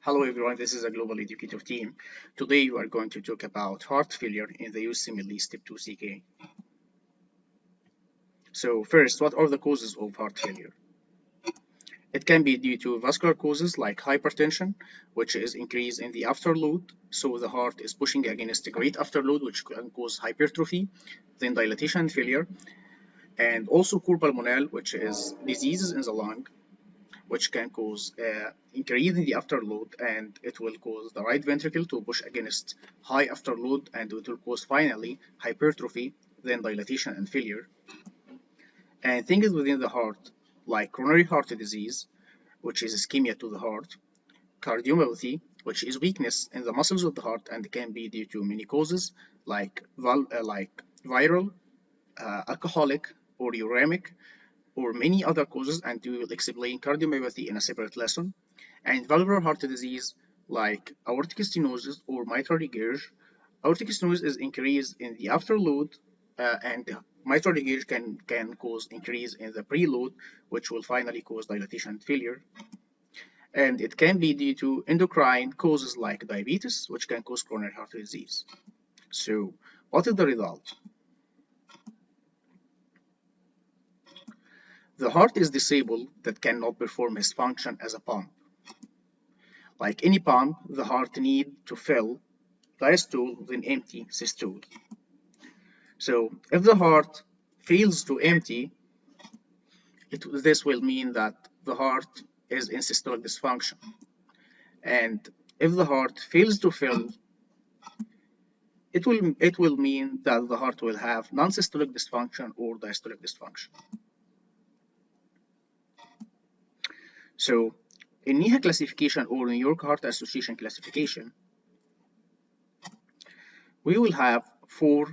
Hello everyone, this is a Global Educator team. Today we are going to talk about heart failure in the USMLE Step 2 CK. So first, what are the causes of heart failure? It can be due to vascular causes like hypertension, which is increase in the afterload. So the heart is pushing against a great afterload, which can cause hypertrophy, then dilatation and failure. And also cor pulmonale, which is diseases in the lung, which can cause increase in the afterload, and it will cause the right ventricle to push against high afterload, and it will cause finally hypertrophy, then dilatation and failure. And things within the heart, like coronary heart disease, which is ischemia to the heart, cardiomyopathy, which is weakness in the muscles of the heart and can be due to many causes like viral, alcoholic, or uremic, or many other causes, and we will explain cardiomyopathy in a separate lesson. And valvular heart disease like aortic stenosis or mitral regurg. Aortic stenosis is increase in the afterload, and mitral regurg can cause increase in the preload, which will finally cause dilatation and failure. And it can be due to endocrine causes like diabetes, which can cause coronary heart disease. So what is the result? The heart is disabled that cannot perform its function as a pump. Like any pump, the heart needs to fill diastole, then empty systole. So if the heart fails to empty, this will mean that the heart is in systolic dysfunction. And if the heart fails to fill, it will mean that the heart will have non-systolic dysfunction or diastolic dysfunction. So in NYHA classification or New York Heart Association classification, we will have 4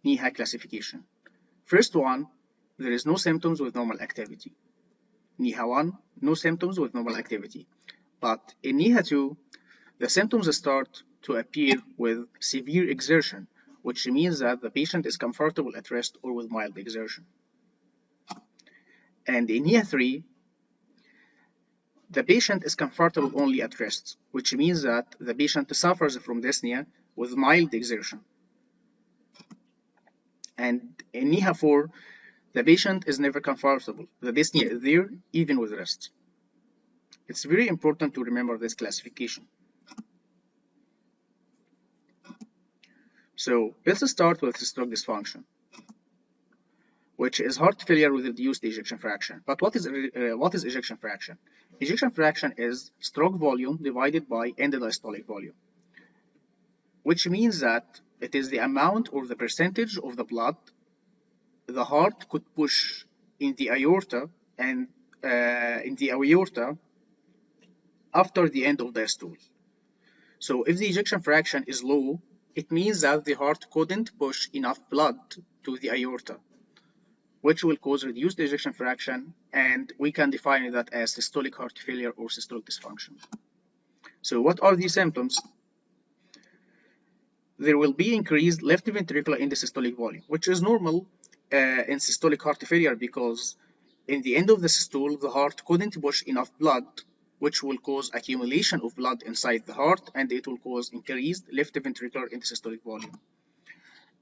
NYHA classification. First one, there is no symptoms with normal activity. NYHA 1, no symptoms with normal activity. But in NYHA 2, the symptoms start to appear with severe exertion, which means that the patient is comfortable at rest or with mild exertion. And in NYHA 3, the patient is comfortable only at rest, which means that the patient suffers from dyspnea with mild exertion. And in NYHA 4, the patient is never comfortable. The dyspnea is there even with rest. It's very important to remember this classification. So let's start with systolic dysfunction, which is heart failure with reduced ejection fraction. But what is ejection fraction? Ejection fraction is stroke volume divided by end diastolic volume, which means that it is the amount or the percentage of the blood the heart could push in the aorta and after the end of diastole. So if the ejection fraction is low, it means that the heart couldn't push enough blood to the aorta, which will cause reduced ejection fraction, and we can define that as systolic heart failure or systolic dysfunction. So what are these symptoms? There will be increased left ventricular end-systolic volume, which is normal in systolic heart failure because in the end of the systole, the heart couldn't push enough blood, which will cause accumulation of blood inside the heart, and it will cause increased left ventricular end-systolic volume.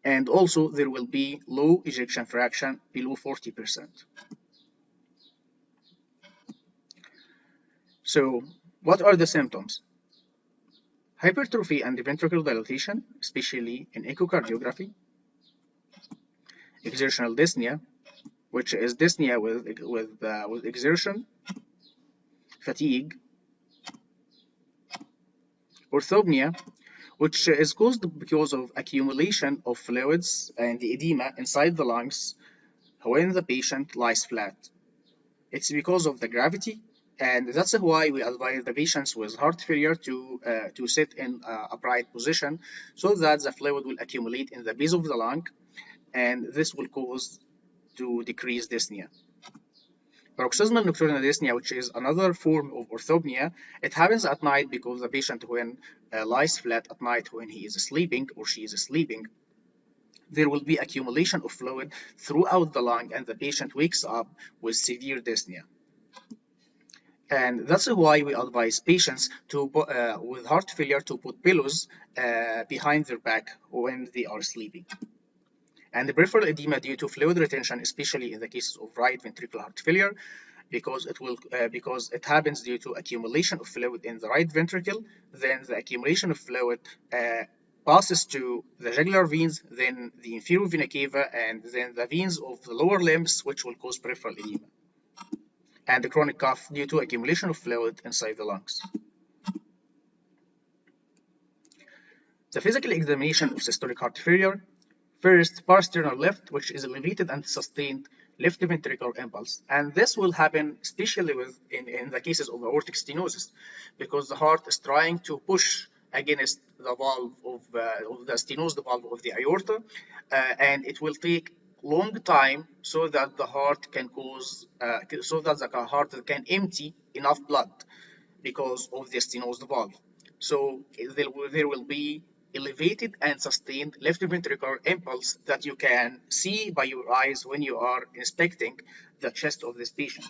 And also there will be low ejection fraction below 40%. So what are the symptoms? Hypertrophy and ventricular dilatation, especially in echocardiography. Exertional dyspnea, which is dyspnea with exertion, fatigue. Orthopnea, which is caused because of accumulation of fluids and edema inside the lungs when the patient lies flat. It's because of the gravity, and that's why we advise the patients with heart failure to sit in an upright position so that the fluid will accumulate in the base of the lung, and this will cause to decrease dyspnea. Paroxysmal nocturnal dyspnea, which is another form of orthopnea, it happens at night because the patient when lies flat at night when he is sleeping or she is sleeping, there will be accumulation of fluid throughout the lung and the patient wakes up with severe dyspnea. And that's why we advise patients to with heart failure to put pillows behind their back when they are sleeping. And the peripheral edema due to fluid retention, especially in the cases of right ventricular heart failure, because it happens due to accumulation of fluid in the right ventricle. Then the accumulation of fluid passes to the jugular veins, then the inferior vena cava, and then the veins of the lower limbs, which will cause peripheral edema. And the chronic cough due to accumulation of fluid inside the lungs. The physical examination of systolic heart failure. First, parasternal lift, which is elevated and sustained left ventricular impulse. And this will happen especially in the cases of aortic stenosis, because the heart is trying to push against the valve of the stenosed valve of the aorta, and it will take long time so that the heart can empty enough blood because of the stenosed valve. So there will be elevated and sustained left ventricular impulse that you can see by your eyes when you are inspecting the chest of this patient.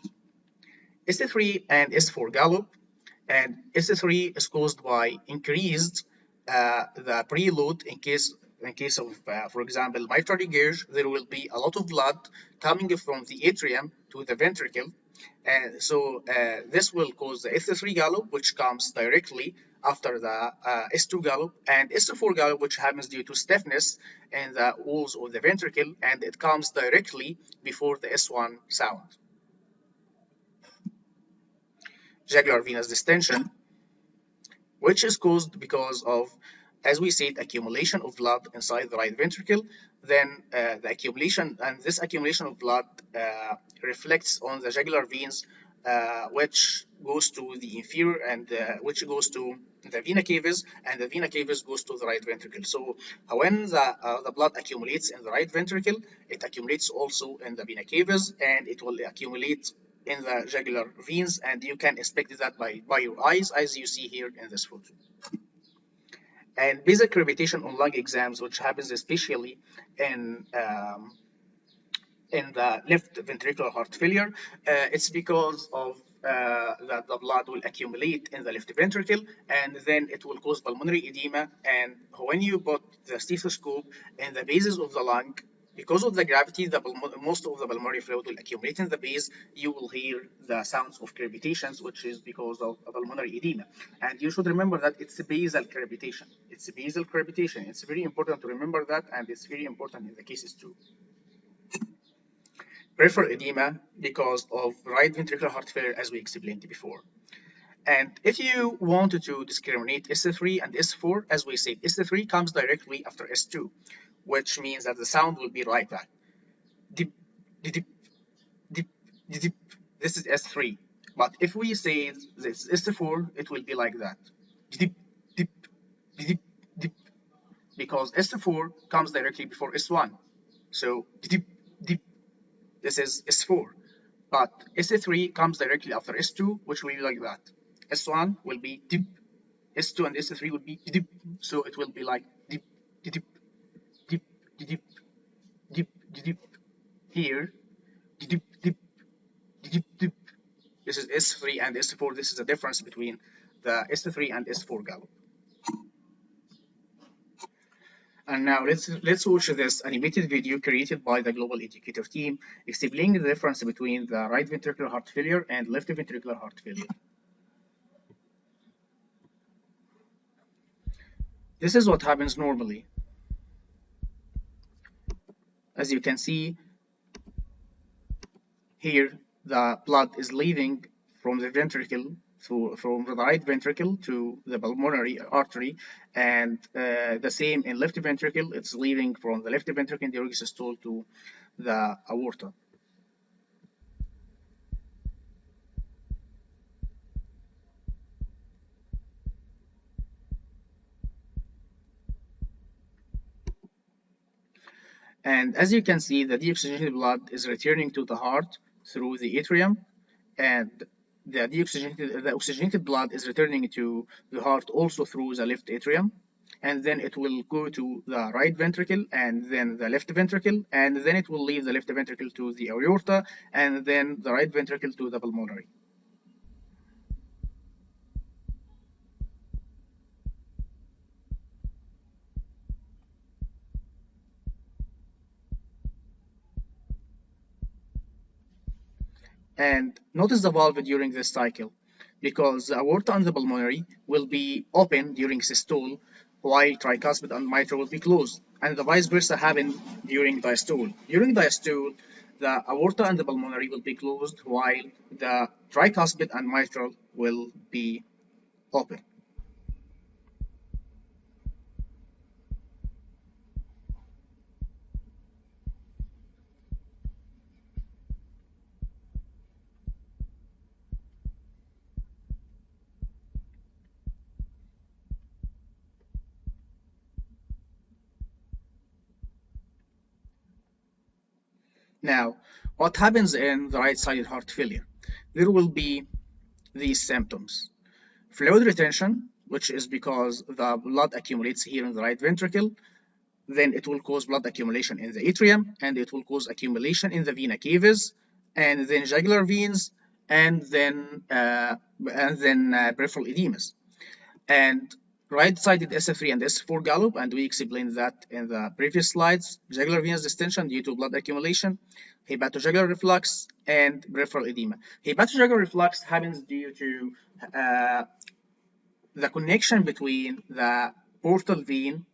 S3 and S4 gallop, and S3 is caused by increased the preload in case of, for example, mitral regurg. There will be a lot of blood coming from the atrium to the ventricle, and so this will cause the S3 gallop, which comes directly after the S2 gallop, and S4 gallop, which happens due to stiffness in the walls of the ventricle, and it comes directly before the S1 sound. Jugular venous distension, which is caused because of, as we said, accumulation of blood inside the right ventricle. Then the accumulation, and this accumulation of blood reflects on the jugular veins, which goes to the inferior and which goes to the vena caves, and the vena caves goes to the right ventricle. So when the blood accumulates in the right ventricle, it accumulates also in the vena caves, and it will accumulate in the jugular veins, and you can inspect that by your eyes, as you see here in this photo. And basic crepitation on lung exams, which happens especially in the left ventricular heart failure, it's because of that the blood will accumulate in the left ventricle, and then it will cause pulmonary edema. And when you put the stethoscope in the bases of the lung, because of the gravity, most of the pulmonary fluid will accumulate in the base. You will hear the sounds of crepitations, which is because of pulmonary edema. And you should remember that it's a basal crepitation. It's a basal crepitation. It's very important to remember that, and it's very important in the cases too. Peripheral edema because of right ventricular heart failure, as we explained before. And if you wanted to discriminate S3 and S4, as we said, S3 comes directly after S2, which means that the sound will be like that. Dip, dip, dip, dip. This is S3. But if we say this S4, it will be like that. Dip, dip, dip, dip. Because S4 comes directly before S1. So dip, dip. This is S4. But S3 comes directly after S2, which will be like that. S1 will be dip. S2 and S3 will be dip. So it will be like dip, dip, dip, dip, dip, dip. Here, dip, dip, dip, dip. This is S3 and S4. This is the difference between the S3 and S4 gallop. And now let's watch this animated video created by the Global Educator team explaining the difference between the right ventricular heart failure and left ventricular heart failure. This is what happens normally. As you can see here, the blood is leaving from the ventricle from the right ventricle to the pulmonary artery, and the same in left ventricle, it's leaving from the left ventricle during systole to the aorta. And as you can see, the deoxygenated blood is returning to the heart through the atrium, and the oxygenated blood is returning to the heart also through the left atrium, and then it will go to the right ventricle, and then the left ventricle, and then it will leave the left ventricle to the aorta, and then the right ventricle to the pulmonary. And notice the valve during this cycle, because the aorta and the pulmonary will be open during systole, while tricuspid and mitral will be closed, and the vice versa happen during diastole. During diastole, the aorta and the pulmonary will be closed, while the tricuspid and mitral will be open. Now, what happens in the right-sided heart failure? There will be these symptoms. Fluid retention, which is because the blood accumulates here in the right ventricle, then it will cause blood accumulation in the atrium, and it will cause accumulation in the vena caves, and then jugular veins, and then peripheral edemas. And right-sided S3 and S4 gallop, and we explained that in the previous slides. Jugular venous distension due to blood accumulation, hepatojugular reflux, and peripheral edema. Hepatojugular reflux happens due to the connection between the portal vein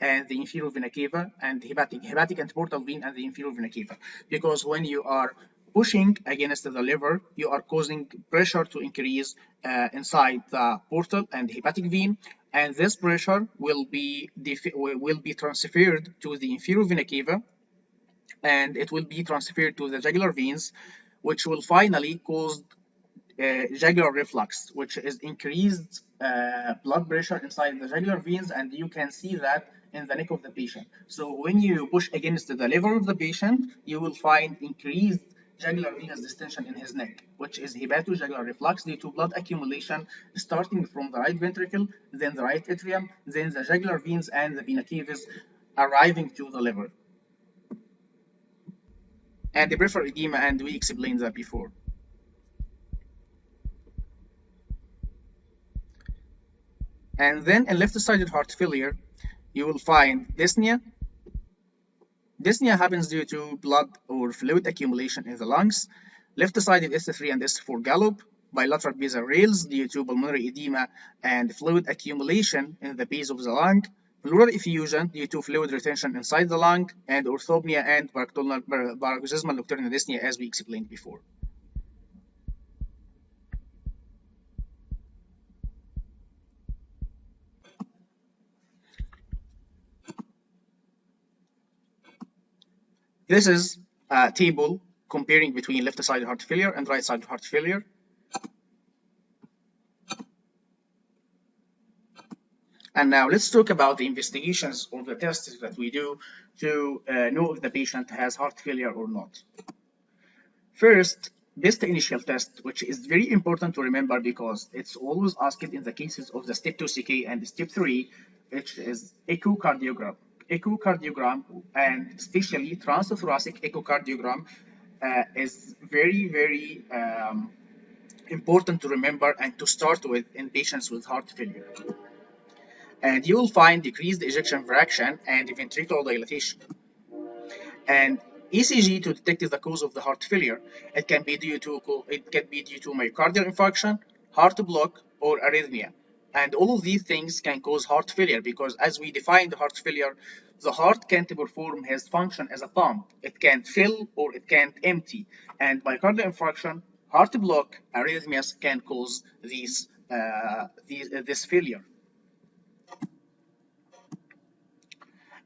and the inferior vena cava, and hepatic and portal vein and the inferior vena cava. Because when you are pushing against the liver, you are causing pressure to increase inside the portal and hepatic vein, and this pressure will be transferred to the inferior vena cava, and it will be transferred to the jugular veins, which will finally cause jugular reflux, which is increased blood pressure inside the jugular veins, and you can see that in the neck of the patient. So when you push against the liver of the patient, you will find increased jugular venous distension in his neck, which is hepatojugular reflux due to blood accumulation starting from the right ventricle, then the right atrium, then the jugular veins and the vena caves arriving to the liver. And the peripheral edema, and we explained that before. And then in left-sided heart failure, you will find dyspnea. Dyspnea happens due to blood or fluid accumulation in the lungs. Left-sided S3 and S4 gallop. Bilateral basal rales due to pulmonary edema and fluid accumulation in the base of the lung. Pleural effusion due to fluid retention inside the lung. And orthopnea and paroxysmal nocturnal dyspnea, as we explained before. This is a table comparing between left-sided heart failure and right-sided heart failure. And now let's talk about the investigations or the tests that we do to know if the patient has heart failure or not. First, best initial test, which is very important to remember because it's always asked in the cases of the step 2 CK and step 3, which is echocardiogram. Echocardiogram, and especially transthoracic echocardiogram, is very important to remember and to start with in patients with heart failure. And you will find decreased ejection fraction and ventricular dilatation. And ECG to detect the cause of the heart failure. It can be due to myocardial infarction, heart block, or arrhythmia. And all of these things can cause heart failure because, as we define the heart failure, the heart can't perform its function as a pump. It can't fill or it can't empty. And myocardial infarction, heart block, arrhythmias can cause this failure.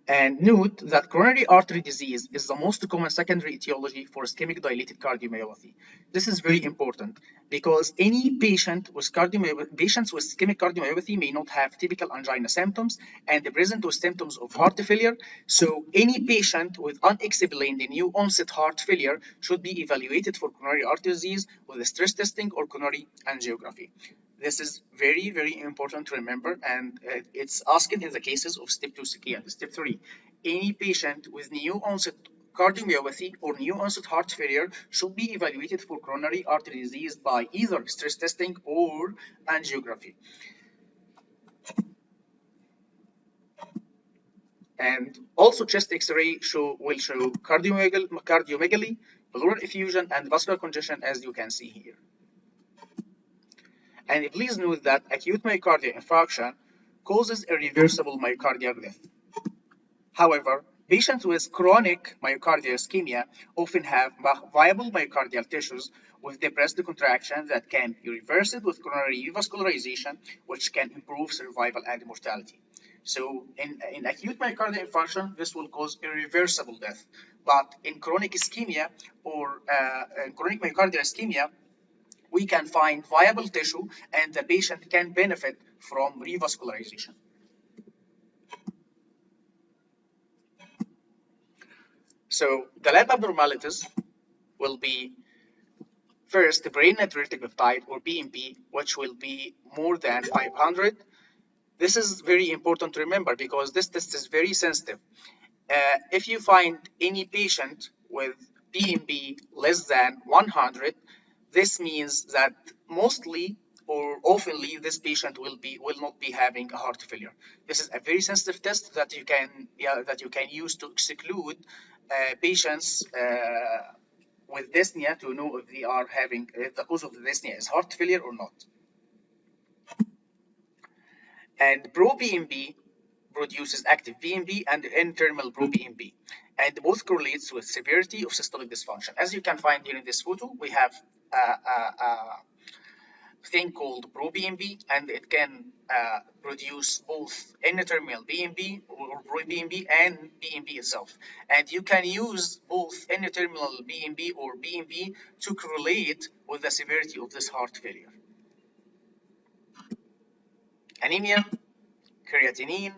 And note that coronary artery disease is the most common secondary etiology for ischemic dilated cardiomyopathy. This is very important because any patient with ischemic cardiomyopathy may not have typical angina symptoms and present with symptoms of heart failure. So any patient with unexplained new onset heart failure should be evaluated for coronary artery disease with a stress testing or coronary angiography. This is very important to remember, and it's asked in the cases of step 2CK and step 3. Any patient with new onset cardiomyopathy or new onset heart failure should be evaluated for coronary artery disease by either stress testing or angiography. And also chest X-ray will show cardiomegaly, pleural effusion, and vascular congestion, as you can see here. And please note that acute myocardial infarction causes irreversible myocardial death. However, patients with chronic myocardial ischemia often have viable myocardial tissues with depressed contraction that can be reversed with coronary revascularization, which can improve survival and mortality. So in acute myocardial infarction, this will cause irreversible death. But in chronic ischemia or chronic myocardial ischemia, we can find viable tissue and the patient can benefit from revascularization. So the lab abnormalities will be first the brain natriuretic peptide or BNP, which will be more than 500. This is very important to remember because this test is very sensitive. If you find any patient with BNP less than 100, this means that mostly or oftenly this patient will not be having a heart failure. This is a very sensitive test that you can use to exclude patients with dyspnea to know if they are having if the cause of the dyspnea is heart failure or not. And pro-BNP produces active BNP and N-terminal pro-BNP, and both correlates with severity of systolic dysfunction. As you can find here in this photo, we have a thing called pro-BNP, and it can produce both N-terminal BNP or pro-BNP and BNP itself. And you can use both N-terminal BNP or BNP to correlate with the severity of this heart failure. Anemia, creatinine,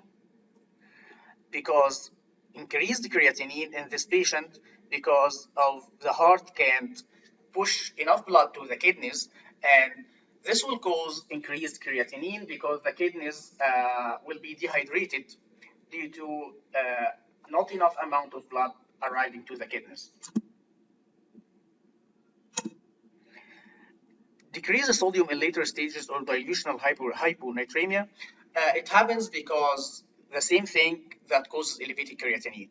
because increased creatinine in this patient because of the heart can't push enough blood to the kidneys, and this will cause increased creatinine because the kidneys will be dehydrated due to not enough amount of blood arriving to the kidneys. Decrease the sodium in later stages or dilutional hyponatremia. It happens because the same thing that causes elevated creatinine.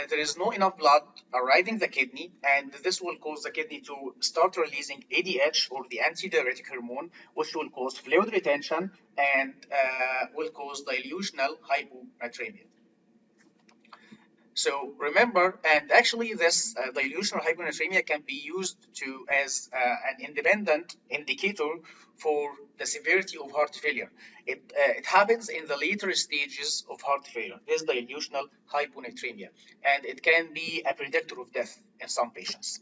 There is no enough blood arriving the kidney, and this will cause the kidney to start releasing ADH or the antidiuretic hormone, which will cause fluid retention and will cause dilutional hyponatremia. So remember, and actually this dilutional hyponatremia can be used as an independent indicator for the severity of heart failure. It happens in the later stages of heart failure, this dilutional hyponatremia, and it can be a predictor of death in some patients.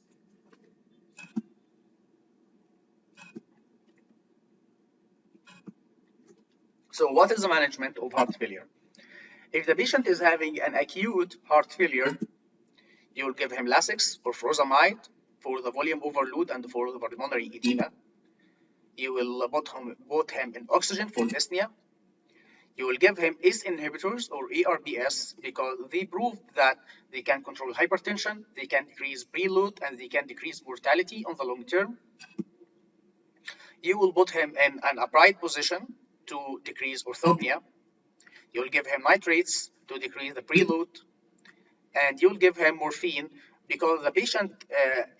So what is the management of heart failure? If the patient is having an acute heart failure, you will give him Lasix or furosemide for the volume overload and for the pulmonary edema. You will put him in oxygen for dyspnea. You will give him ACE inhibitors or ARBs because they proved that they can control hypertension, they can decrease preload, and they can decrease mortality on the long term. You will put him in an upright position to decrease orthopnea. You will give him nitrates to decrease the preload, and you'll give him morphine because the patient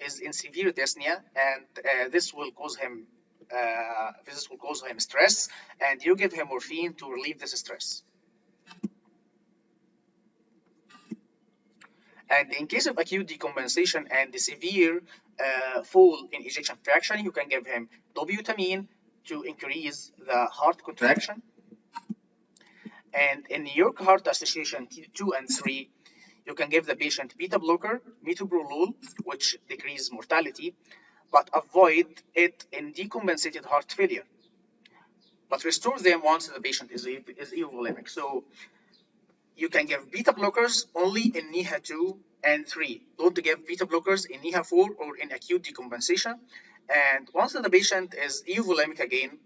is in severe dyspnea, and this will cause him stress, and you give him morphine to relieve this stress. And in case of acute decompensation and the severe fall in ejection fraction, you can give him dobutamine to increase the heart contraction. And in New York Heart Association 2 and 3, you can give the patient beta blocker, metoprolol, which decreases mortality, but avoid it in decompensated heart failure. But restore them once the patient is euvolemic. So you can give beta blockers only in NYHA 2 and 3. Don't give beta blockers in NYHA 4 or in acute decompensation. And once the patient is euvolemic again,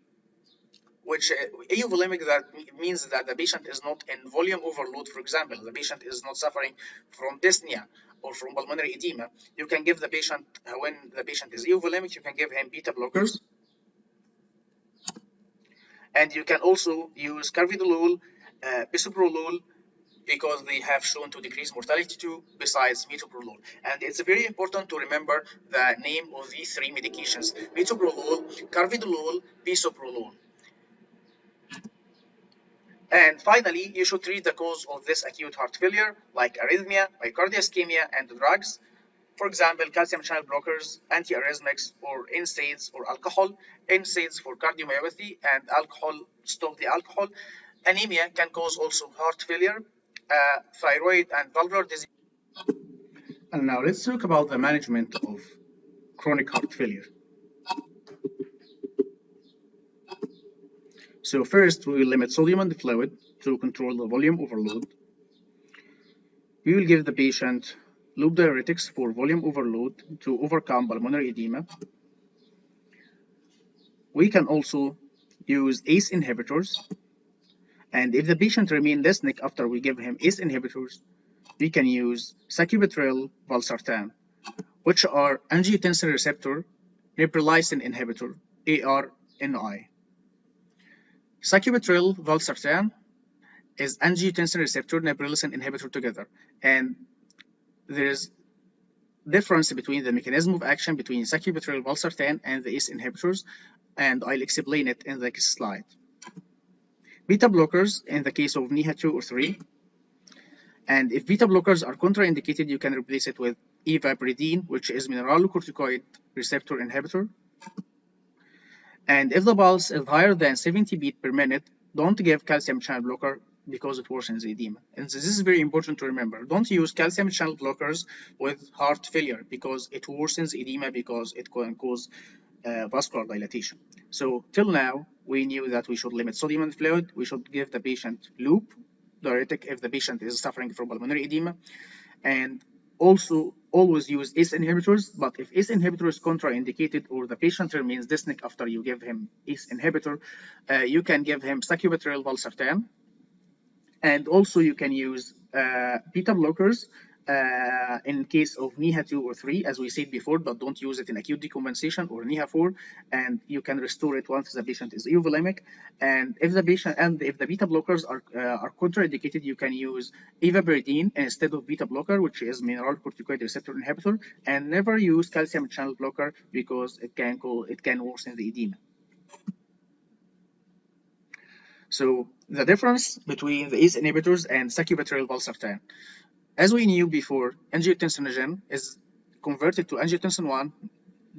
which euvolemic, that means that the patient is not in volume overload. For example, the patient is not suffering from dyspnea or from pulmonary edema. You can give the patient, when the patient is euvolemic, you can give him beta blockers. And you can also use carvedilol, bisoprolol because they have shown to decrease mortality too, besides metoprolol. And it's very important to remember the name of these three medications: metoprolol, carvedilol, bisoprolol. And finally, you should treat the cause of this acute heart failure, like arrhythmia, myocardial ischemia, and drugs. For example, calcium channel blockers, antiarrhythmics, or NSAIDs or alcohol. NSAIDs for cardiomyopathy and alcohol stop the alcohol. Anemia can cause also heart failure, thyroid and valvular disease. And now let's talk about the management of chronic heart failure. So first, we will limit sodium in the fluid to control the volume overload. We will give the patient loop diuretics for volume overload to overcome pulmonary edema. We can also use ACE inhibitors, and if the patient remains dyspneic after we give him ACE inhibitors, we can use sacubitril valsartan, which are angiotensin receptor neprilysin inhibitor, ARNI. Sacubitril valsartan is angiotensin receptor neprilysin inhibitor together, and there is difference between the mechanism of action between sacubitril valsartan and the ACE inhibitors, and I'll explain it in the next slide. Beta blockers in the case of NYHA 2 or 3, and if beta blockers are contraindicated, you can replace it with ivabradine, which is mineralocorticoid receptor inhibitor. And if the pulse is higher than 70 beats per minute, don't give calcium channel blocker because it worsens edema. And this is very important to remember. Don't use calcium channel blockers with heart failure because it worsens edema, because it can cause vascular dilatation. So till now, we knew that we should limit sodium in the fluid. We should give the patient loop diuretic if the patient is suffering from pulmonary edema, and also always use ACE inhibitors. But if ACE inhibitor is contraindicated or the patient remains dyspneic after you give him ACE inhibitor, you can give him sacubitril valsartan, and also you can use beta blockers in case of NYHA 2 or 3, as we said before, but don't use it in acute decompensation or NYHA 4, and you can restore it once the patient is euvolemic. And if the beta blockers are contraindicated, you can use ivabradine instead of beta blocker, which is mineralocorticoid receptor inhibitor, and never use calcium channel blocker because it can worsen the edema. So the difference between the ACE inhibitors and sacubitril valsartan. As we knew before, angiotensinogen is converted to angiotensin 1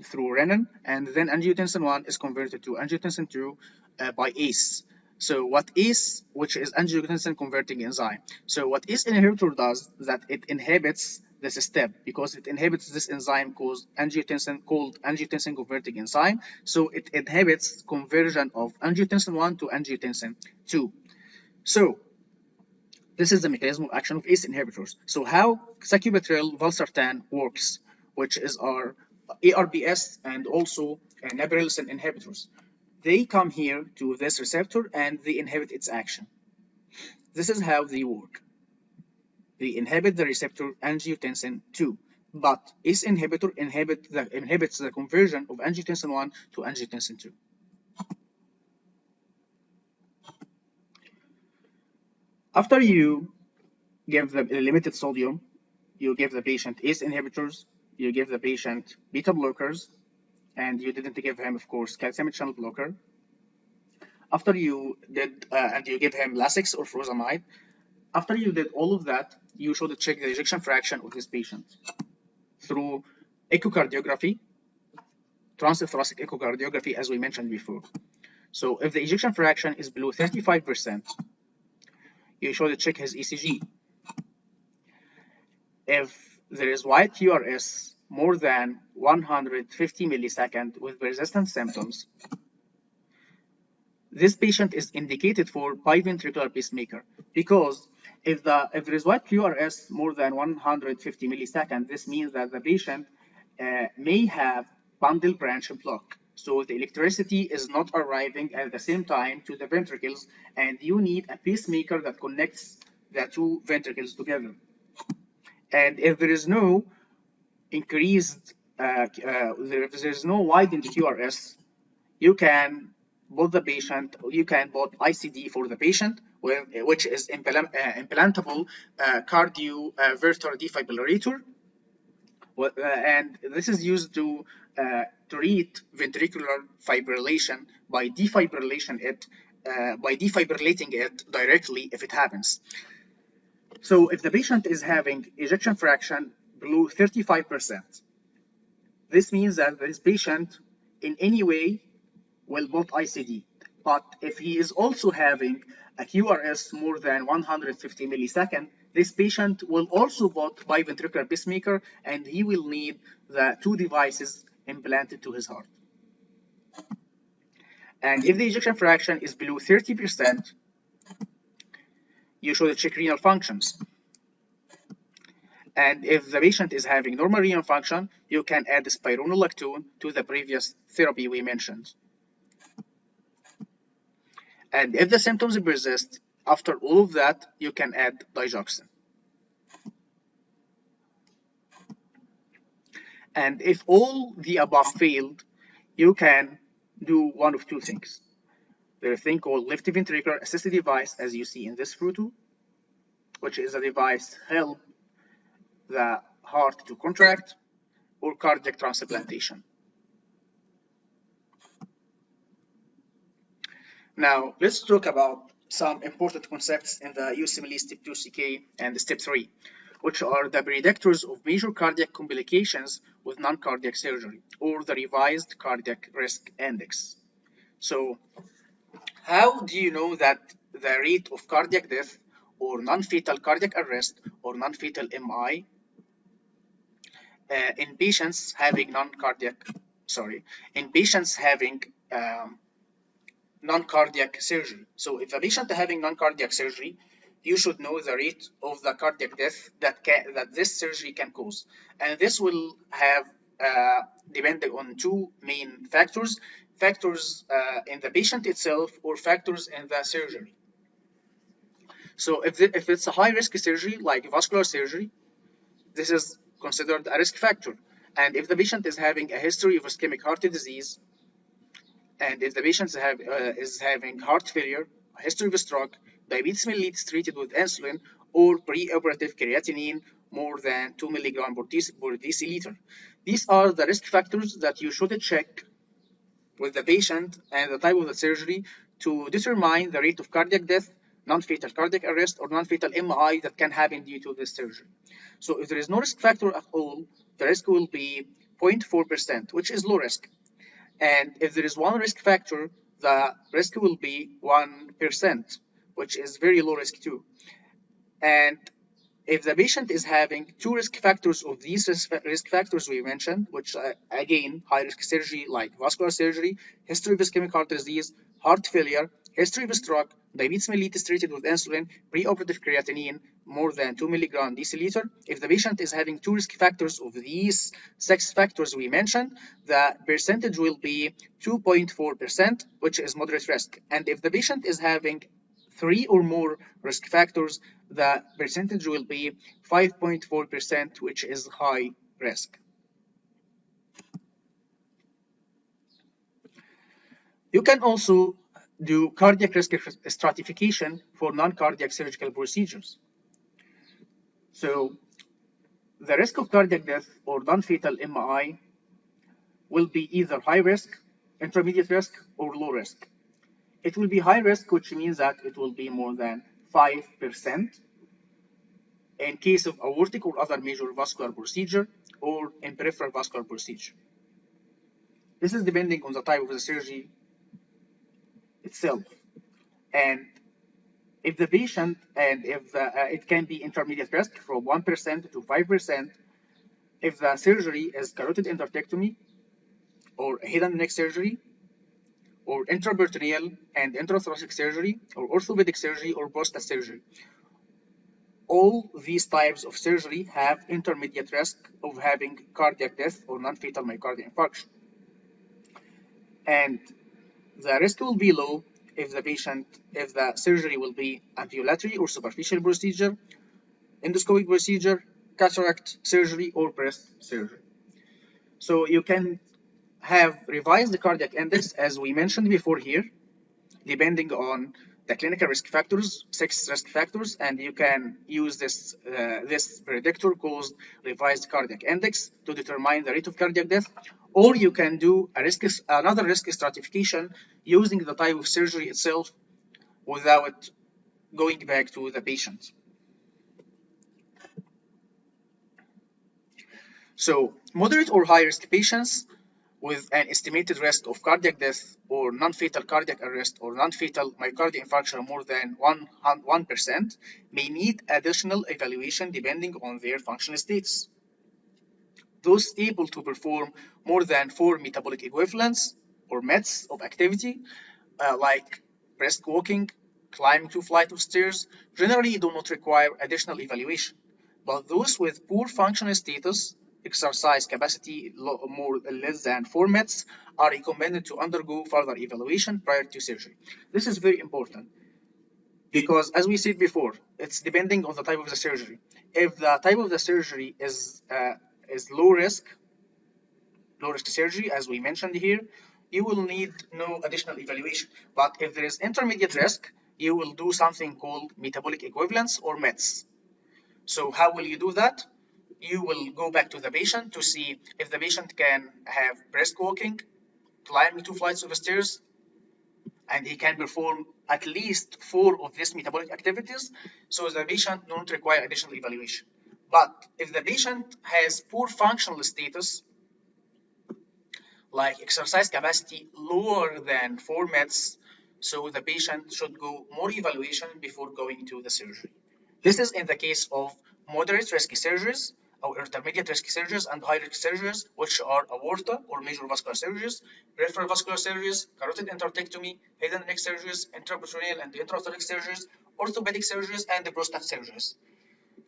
through renin, and then angiotensin 1 is converted to angiotensin 2 by ACE. So what ACE, which is angiotensin converting enzyme. So what ACE inhibitor does is that it inhibits this step because it inhibits this enzyme called angiotensin converting enzyme. So it inhibits conversion of angiotensin 1 to angiotensin 2. So this is the mechanism of action of ACE inhibitors. So how sacubitril valsartan works, which is our ARBS and also neprilysin inhibitors. They come here to this receptor and they inhibit its action. This is how they work. They inhibit the receptor angiotensin 2, but ACE inhibitor inhibits the conversion of angiotensin 1 to angiotensin 2. After you give the limited sodium, you give the patient ACE inhibitors, you give the patient beta blockers, and you didn't give him, of course, calcium channel blocker. After you did, and you give him Lasix or furosemide, after you did all of that, you should check the ejection fraction of this patient through echocardiography, transthoracic echocardiography, as we mentioned before. So if the ejection fraction is below 35%, you should check his ECG. If there is white QRS more than 150 milliseconds with persistent symptoms, this patient is indicated for biventricular pacemaker, because if there is white QRS more than 150 milliseconds, this means that the patient may have bundle branch block. So the electricity is not arriving at the same time to the ventricles, and you need a pacemaker that connects the two ventricles together. And if there is no increased, if there is no widened QRS, you can both the patient, you can put ICD for the patient, which is implantable cardioverter defibrillator, and this is used to treat ventricular fibrillation by defibrillating it directly if it happens. So if the patient is having ejection fraction below 35%, this means that this patient in any way will put ICD. But if he is also having a QRS more than 150 milliseconds, this patient will also put biventricular pacemaker, and he will need the two devices implanted to his heart. And if the ejection fraction is below 30%, you should check renal functions. And if the patient is having normal renal function, you can add spironolactone to the previous therapy we mentioned. And if the symptoms persist after all of that, you can add digoxin. And if all the above failed, you can do one of two things. There's a thing called left ventricular assisted device, as you see in this photo, which is a device help the heart to contract, or cardiac transplantation. Now, let's talk about some important concepts in the USMLE Step 2 CK and Step 3, which are the predictors of major cardiac complications with non-cardiac surgery, or the revised cardiac risk index. So, how do you know that the rate of cardiac death or non-fatal cardiac arrest or non-fatal MI in patients having non-cardiac surgery? So if a patient having non-cardiac surgery, you should know the rate of the cardiac death that this surgery can cause, and this will have depending on two main factors in the patient itself or factors in the surgery. So if it's a high-risk surgery like vascular surgery, this is considered a risk factor. And if the patient is having a history of ischemic heart disease, and if the patient is having heart failure, a history of stroke, diabetes mellitus treated with insulin, or preoperative creatinine more than 2 milligrams per deciliter. These are the risk factors that you should check with the patient and the type of the surgery to determine the rate of cardiac death, non-fatal cardiac arrest, or non-fatal MI that can happen due to this surgery. So if there is no risk factor at all, the risk will be 0.4%, which is low risk. And if there is one risk factor, the risk will be 1%, which is very low risk too. And if the patient is having two risk factors of these risk factors we mentioned, which again, high risk surgery like vascular surgery, history of ischemic heart disease, heart failure, history of stroke, diabetes mellitus treated with insulin, preoperative creatinine more than 2 milligrams deciliter. If the patient is having two risk factors of these 6 factors we mentioned, the percentage will be 2.4%, which is moderate risk. And if the patient is having 3 or more risk factors, the percentage will be 5.4%, which is high risk. You can also do cardiac risk stratification for non-cardiac surgical procedures. So the risk of cardiac death or non-fatal MI will be either high risk, intermediate risk, or low risk. It will be high risk, which means that it will be more than 5% in case of aortic or other major vascular procedure, or in peripheral vascular procedure. This is depending on the type of the surgery itself. And if the patient, and if it can be intermediate risk from 1% to 5%, if the surgery is carotid endarterectomy, or head and neck surgery, or intraperitoneal and intrathoracic surgery, or orthopedic surgery, or prostate surgery. All these types of surgery have intermediate risk of having cardiac death or non-fatal myocardial infarction. And the risk will be low if the surgery will be ambulatory or superficial procedure, endoscopic procedure, cataract surgery, or breast surgery. So you can have revised the cardiac index as we mentioned before here, depending on the clinical risk factors, 6 risk factors, and you can use this predictor called revised cardiac index to determine the rate of cardiac death, or you can do another risk stratification using the type of surgery itself without going back to the patient. So moderate or high risk patients with an estimated risk of cardiac death or non-fatal cardiac arrest or non-fatal myocardial infarction more than 1% may need additional evaluation depending on their functional status. Those able to perform more than 4 metabolic equivalents or METs of activity, like brisk walking, climbing 2 flights of stairs, generally do not require additional evaluation. But those with poor functional status, exercise capacity less than 4 METs, are recommended to undergo further evaluation prior to surgery. This is very important because, as we said before, it's depending on the type of the surgery. If the type of the surgery is low risk surgery, as we mentioned here, you will need no additional evaluation. But if there is intermediate risk, you will do something called metabolic equivalents or METs. So how will you do that? You will go back to the patient to see if the patient can have brisk walking, climbing 2 flights of stairs, and he can perform at least 4 of these metabolic activities, so the patient don't require additional evaluation. But if the patient has poor functional status, like exercise capacity lower than 4 METs, so the patient should go more evaluation before going to the surgery. This is in the case of moderate risk surgeries or intermediate risk surgeries and high risk surgeries, which are aorta or major vascular surgeries, peripheral vascular surgeries, carotid endarterectomy, head and neck surgeries, intraperitoneal and intraocular surgeries, orthopedic surgeries, and the prostate surgeries.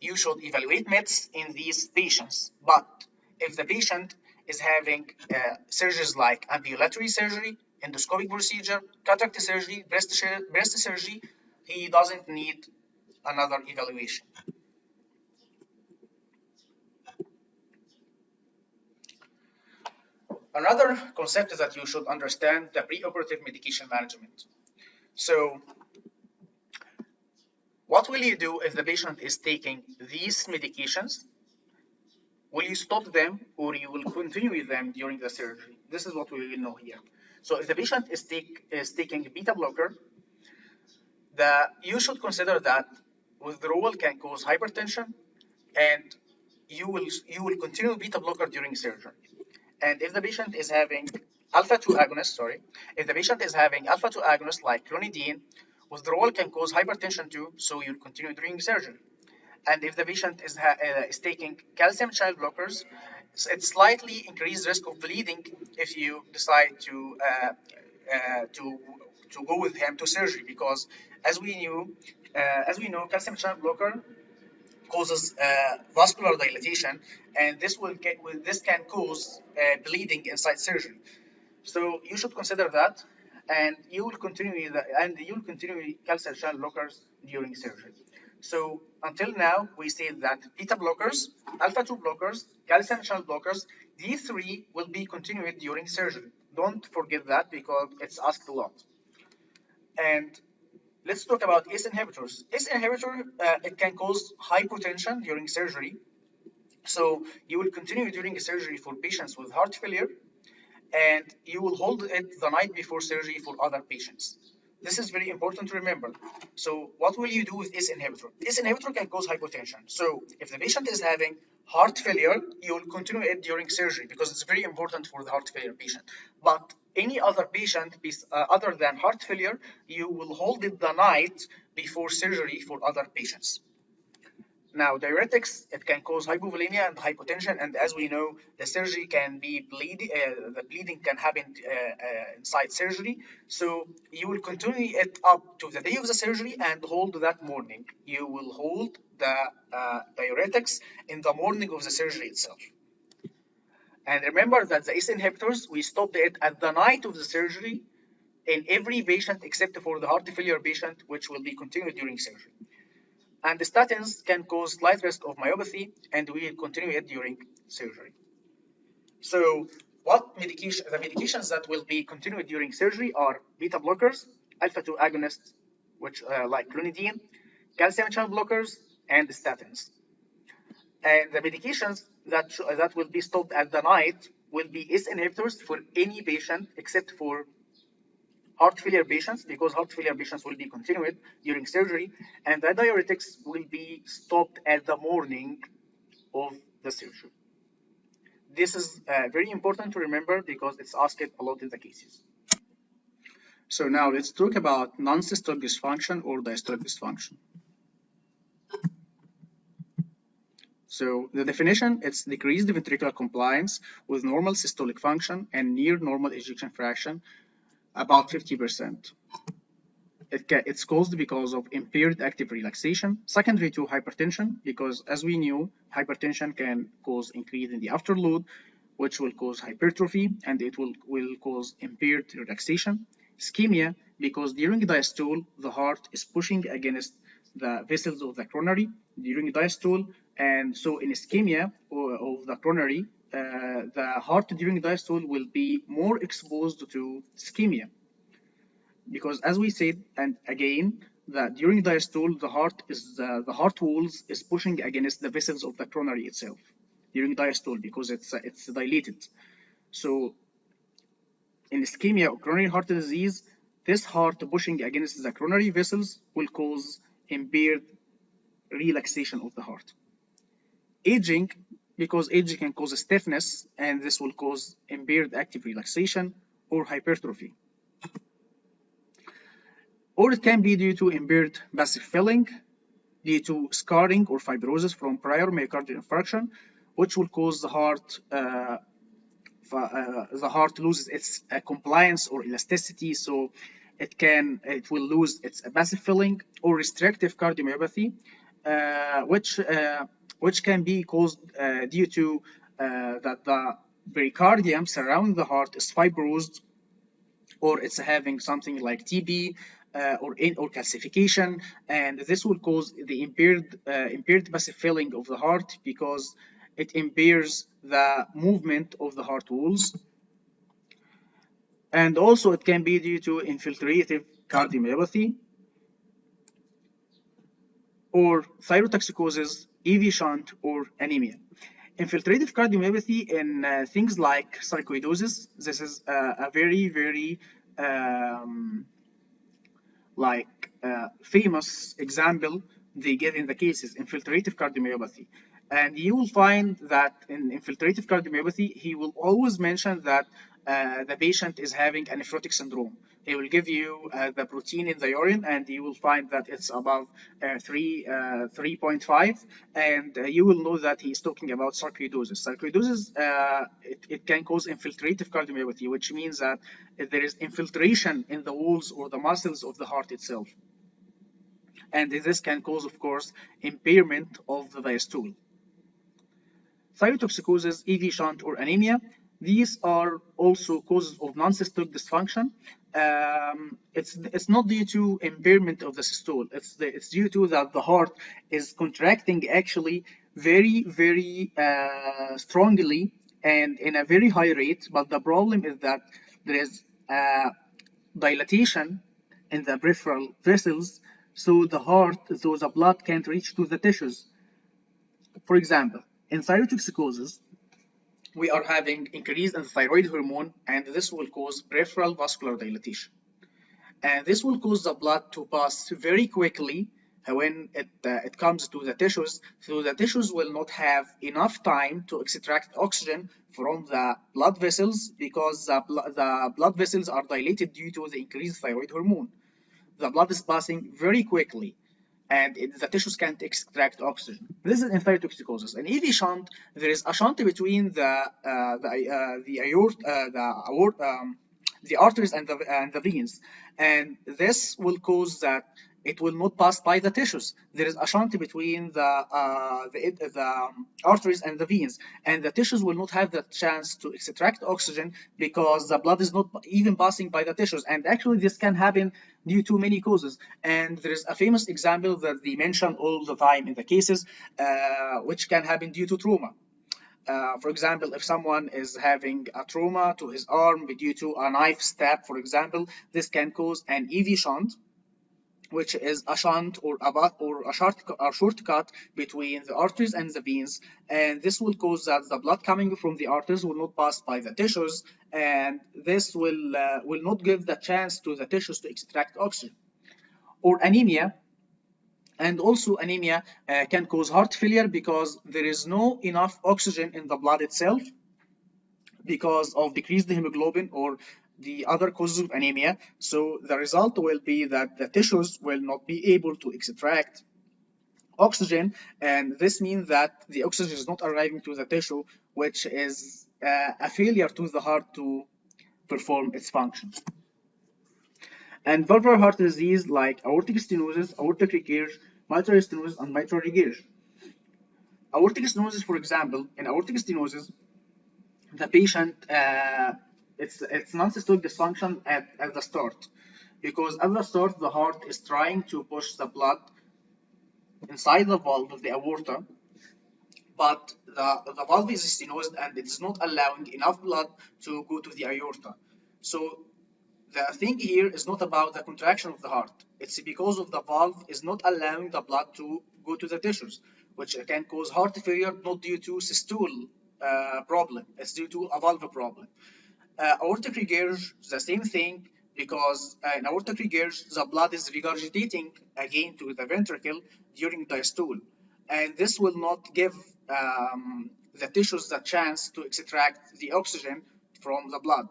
You should evaluate METs in these patients, but if the patient is having surgeries like ambulatory surgery, endoscopic procedure, cataract surgery, breast surgery, he doesn't need another evaluation. Another concept that you should understand, the preoperative medication management. So what will you do if the patient is taking these medications? Will you stop them or you will continue with them during the surgery? This is what we will know here. So if the patient is taking beta blocker, you should consider that withdrawal can cause hypertension, and you will continue beta blocker during surgery. And if the patient is having alpha-2 agonist, if the patient is having alpha-2 agonist like clonidine, withdrawal can cause hypertension too, so you'll continue during surgery. And if the patient is taking calcium channel blockers, it's slightly increased risk of bleeding if you decide to go with him to surgery, because as we know, calcium channel blocker causes vascular dilatation, and this can cause bleeding inside surgery. So you should consider that, and you will continue calcium channel blockers during surgery. So until now, we said that beta blockers, alpha-2 blockers, calcium channel blockers, these 3 will be continued during surgery. Don't forget that because it's asked a lot. And let's talk about ACE inhibitors. ACE inhibitor, it can cause hypotension during surgery. So you will continue during surgery for patients with heart failure, and you will hold it the night before surgery for other patients. This is very important to remember. So what will you do with ACE inhibitor? ACE inhibitor can cause hypotension. So if the patient is having heart failure, you will continue it during surgery because it's very important for the heart failure patient. But any other patient other than heart failure, you will hold it the night before surgery for other patients. Now, diuretics, it can cause hypovolemia and hypotension, and as we know, the surgery can be bleeding. The bleeding can happen inside surgery. So you will continue it up to the day of the surgery and hold that morning. You will hold the diuretics in the morning of the surgery itself. And remember that the ACE inhibitors, we stopped it at the night of the surgery in every patient except for the heart failure patient, which will be continued during surgery. And the statins can cause slight risk of myopathy, and we will continue it during surgery. So the medications that will be continued during surgery are beta blockers, alpha-2 agonists, which like clonidine, calcium channel blockers, and statins. And the medications that will be stopped at the night will be ACE inhibitors for any patient except for heart failure patients, because heart failure patients will be continued during surgery, and the diuretics will be stopped at the morning of the surgery. This is very important to remember because it's asked a lot in the cases. So now let's talk about non-systolic dysfunction or diastolic dysfunction. So the definition, it's decreased ventricular compliance with normal systolic function and near normal ejection fraction, about 50%. It's caused because of impaired active relaxation, secondary to hypertension, because as we knew, hypertension can cause increase in the afterload, which will cause hypertrophy, and it will cause impaired relaxation. Ischemia, because during diastole, the heart is pushing against the vessels of the coronary during diastole, and so in ischemia of the coronary, the heart during diastole will be more exposed to ischemia. Because as we said, and again, that during diastole, the heart walls is pushing against the vessels of the coronary itself during diastole because it's dilated. So in ischemia of coronary heart disease, this heart pushing against the coronary vessels will cause impaired relaxation of the heart. Aging, because aging can cause stiffness, and this will cause impaired active relaxation or hypertrophy. Or it can be due to impaired passive filling, due to scarring or fibrosis from prior myocardial infarction, which will cause the heart loses its compliance or elasticity, so it will lose its passive filling, or restrictive cardiomyopathy, which can be caused due to that the pericardium surrounding the heart is fibrosed, or it's having something like TB or calcification, and this will cause the impaired passive filling of the heart because it impairs the movement of the heart walls. And also it can be due to infiltrative cardiomyopathy or thyrotoxicosis, EV shunt, or anemia. Infiltrative cardiomyopathy in things like sarcoidosis, this is a very, very famous example they give in the cases, infiltrative cardiomyopathy. And you will find that in infiltrative cardiomyopathy, he will always mention that the patient is having a nephrotic syndrome. He will give you the protein in the urine, and you will find that it's above 3.5, and you will know that he's talking about sarcoidosis. Sarcoidosis, it can cause infiltrative cardiomyopathy, which means that there is infiltration in the walls or the muscles of the heart itself. And this can cause, of course, impairment of the diastole. Thyrotoxicosis, EV shunt, or anemia, these are also causes of non-systolic dysfunction. It's not due to impairment of the systole. It's due to that the heart is contracting actually very, very strongly and in a very high rate. But the problem is that there is dilatation in the peripheral vessels, so the blood can't reach to the tissues. For example, in thyrotoxicosis, we are having increase in the thyroid hormone, and this will cause peripheral vascular dilatation. And this will cause the blood to pass very quickly when it comes to the tissues, so the tissues will not have enough time to extract oxygen from the blood vessels because the blood vessels are dilated due to the increased thyroid hormone. The blood is passing very quickly, and the tissues can't extract oxygen. This is in thyrotoxicosis. In EV shunt, there is a shunt between the arteries and the veins, and this will cause that it will not pass by the tissues. There is a shunt between the arteries and the veins, and the tissues will not have the chance to extract oxygen because the blood is not even passing by the tissues. And actually, this can happen due to many causes. And there is a famous example that they mention all the time in the cases, which can happen due to trauma. For example, if someone is having a trauma to his arm due to a knife stab, for example, this can cause an EV shunt, which is a shunt or a shortcut between the arteries and the veins, and this will cause that the blood coming from the arteries will not pass by the tissues, and this will not give the chance to the tissues to extract oxygen. Or anemia, and also anemia can cause heart failure because there is no enough oxygen in the blood itself because of decreased hemoglobin or the other causes of anemia. So the result will be that the tissues will not be able to extract oxygen, and this means that the oxygen is not arriving to the tissue, which is a failure to the heart to perform its function. And valvular heart disease like aortic stenosis, aortic regurg, mitral stenosis, and mitral regurg. Aortic stenosis, for example, in aortic stenosis, the patient, it's non-systolic dysfunction at the start, because at the start the heart is trying to push the blood inside the valve of the aorta, but the valve is stenosed and it's not allowing enough blood to go to the aorta. So the thing here is not about the contraction of the heart. It's because of the valve is not allowing the blood to go to the tissues, which can cause heart failure, not due to systole problem. It's due to a valve problem. Aortic regurg, the same thing, because in aortic regurg, the blood is regurgitating again to the ventricle during diastole, and this will not give the tissues the chance to extract the oxygen from the blood.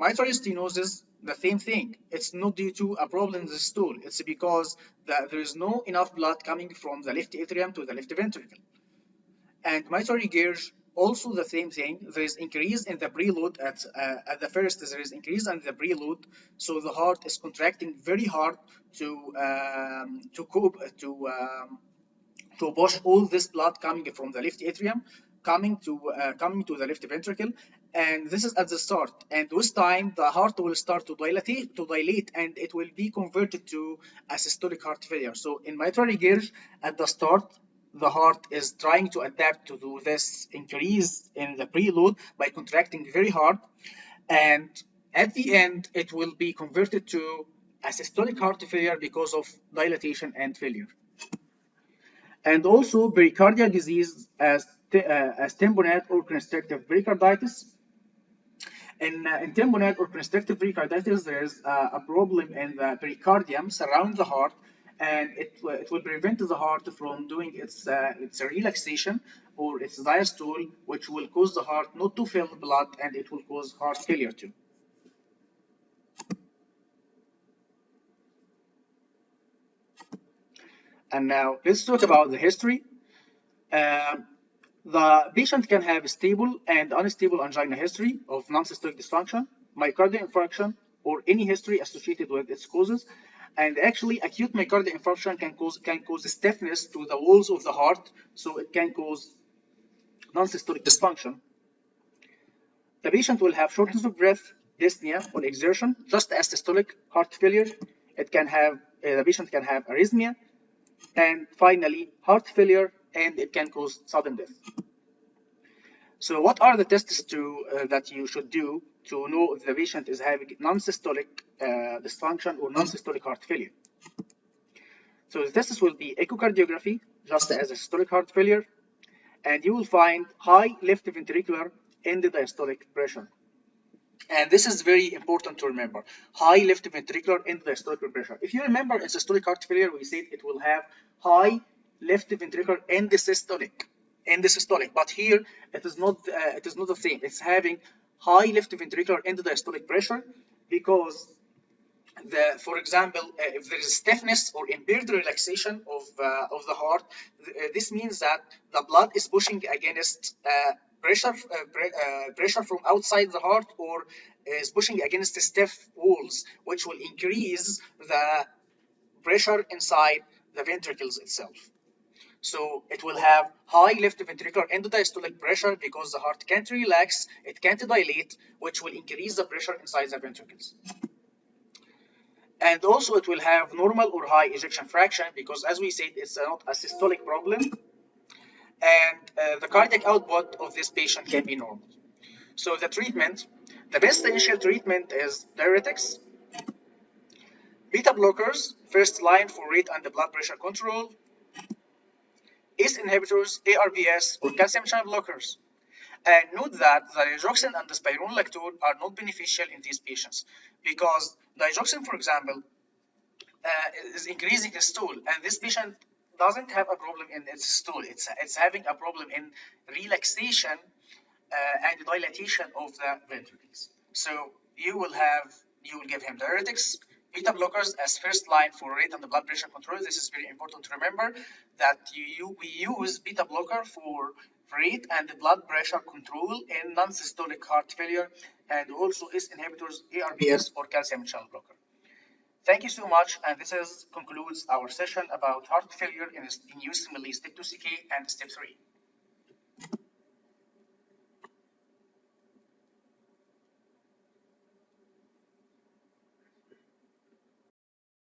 Mitral stenosis, the same thing. It's not due to a problem in the stool. It's because there is no enough blood coming from the left atrium to the left ventricle. And mitral regurg, also the same thing. There is increase in the preload at the first. There is increase in the preload, so the heart is contracting very hard to push all this blood coming from the left atrium coming to the left ventricle, and this is at the start. And with time, the heart will start to dilate, and it will be converted to a systolic heart failure. So in mitral regurg, at the start, the heart is trying to adapt to this increase in the preload by contracting very hard, and at the end, it will be converted to a systolic heart failure because of dilatation and failure. And also pericardial disease as tamponade or constrictive pericarditis. In tamponade or constrictive pericarditis, there is a problem in the pericardium surrounding the heart, and it will prevent the heart from doing its relaxation or its diastole, which will cause the heart not to fill blood, and it will cause heart failure too. And now let's talk about the history. The patient can have stable and unstable angina history of non-systolic dysfunction, myocardial infarction, or any history associated with its causes. And actually, acute myocardial infarction can cause stiffness to the walls of the heart, so it can cause non-systolic dysfunction. The patient will have shortness of breath, dyspnea on exertion, just as systolic heart failure. It can have the patient can have arrhythmia, and finally heart failure, and it can cause sudden death. So what are the tests that you should do to know if the patient is having non-systolic dysfunction or non-systolic heart failure? So the tests will be echocardiography, just as a systolic heart failure, and you will find high left ventricular and diastolic pressure. And this is very important to remember. High left ventricular and diastolic pressure. If you remember in systolic heart failure, we said it will have high left ventricular and systolic. But here it is not the same. It's having high left ventricular and diastolic pressure because for example, if there is stiffness or impaired relaxation of the heart, this means that the blood is pushing against pressure from outside the heart, or is pushing against the stiff walls, which will increase the pressure inside the ventricles itself. So it will have high left ventricular endodiastolic pressure because the heart can't relax, it can't dilate, which will increase the pressure inside the ventricles. And also it will have normal or high ejection fraction because, as we said, it's not a systolic problem. and the cardiac output of this patient can be normal. So the treatment, the best initial treatment is diuretics, beta blockers, first line for rate and blood pressure control, ACE inhibitors, ARBS, or calcium channel blockers. And note that the digoxin and the spironolactone are not beneficial in these patients because digoxin, for example, is increasing the stool, and this patient doesn't have a problem in its stool. It's having a problem in relaxation and dilatation of the ventricles. So you will give him diuretics, beta blockers as first line for rate and the blood pressure control. This is very important to remember that we use beta blocker for rate and the blood pressure control in non-systolic heart failure, and also ACE inhibitors, ARBS, or calcium channel blocker. Thank you so much, and this concludes our session about heart failure in USMLE Step 2CK and Step 3.